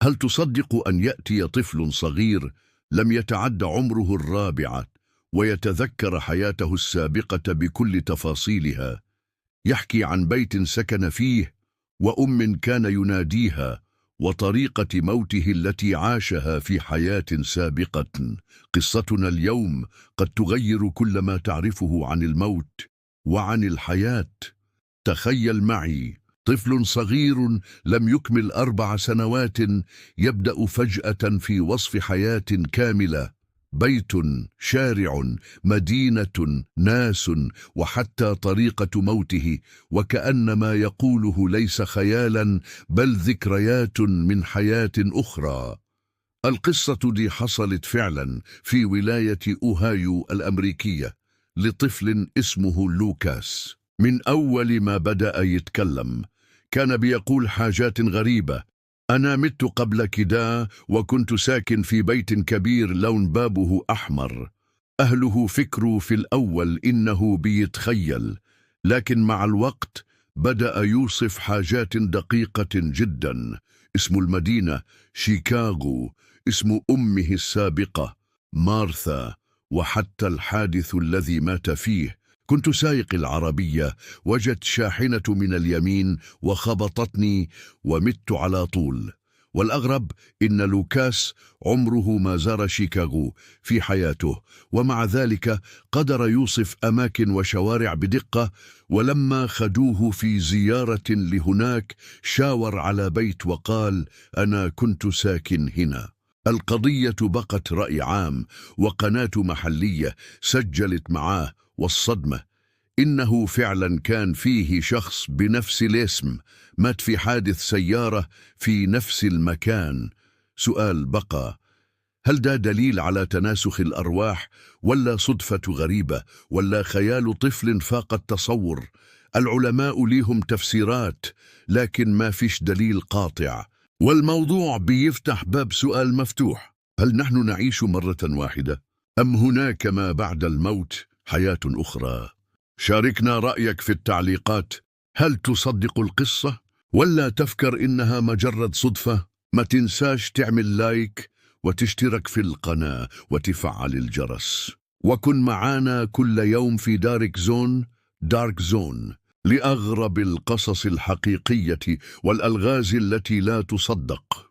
هل تصدق أن يأتي طفل صغير لم يتعد عمره 4 ويتذكر حياته السابقة بكل تفاصيلها، يحكي عن بيت سكن فيه وأم كان يناديها وطريقة موته التي عاشها في حياة سابقة؟ قصتنا اليوم قد تغير كل ما تعرفه عن الموت وعن الحياة. تخيل معي طفل صغير لم يكمل 4 سنوات يبدأ فجأة في وصف حياة كاملة، بيت، شارع، مدينة، ناس، وحتى طريقة موته، وكأن ما يقوله ليس خيالا بل ذكريات من حياة أخرى. القصة دي حصلت فعلا في ولاية أوهايو الأمريكية لطفل اسمه لوكاس. من أول ما بدأ يتكلم كان بيقول حاجات غريبة: أنا مت قبل كده وكنت ساكن في بيت كبير لون بابه أحمر. أهله فكروا في الأول إنه بيتخيل، لكن مع الوقت بدأ يوصف حاجات دقيقة جدا: اسم المدينة شيكاغو، اسم أمه السابقة مارثا، وحتى الحادث الذي مات فيه. كنت سايق العربية، وجدت شاحنة من اليمين وخبطتني ومت على طول. والأغرب إن لوكاس عمره ما زار شيكاغو في حياته، ومع ذلك قدر يوصف أماكن وشوارع بدقة. ولما خدوه في زيارة لهناك شاور على بيت وقال: أنا كنت ساكن هنا. القضية بقت رأي عام، وقناة محلية سجلت معاه، والصدمة إنه فعلا كان فيه شخص بنفس الاسم مات في حادث سيارة في نفس المكان. سؤال بقى: هل ده دليل على تناسخ الأرواح، ولا صدفة غريبة، ولا خيال طفل فاق التصور؟ العلماء ليهم تفسيرات، لكن ما فيش دليل قاطع، والموضوع بيفتح باب سؤال مفتوح: هل نحن نعيش مرة واحدة، أم هناك ما بعد الموت، حياة أخرى؟ شاركنا رأيك في التعليقات. هل تصدق القصة، ولا تفكر إنها مجرد صدفة؟ ما تنساش تعمل لايك وتشترك في القناة وتفعل الجرس، وكن معانا كل يوم في دارك زون لأغرب القصص الحقيقية والألغاز التي لا تصدق.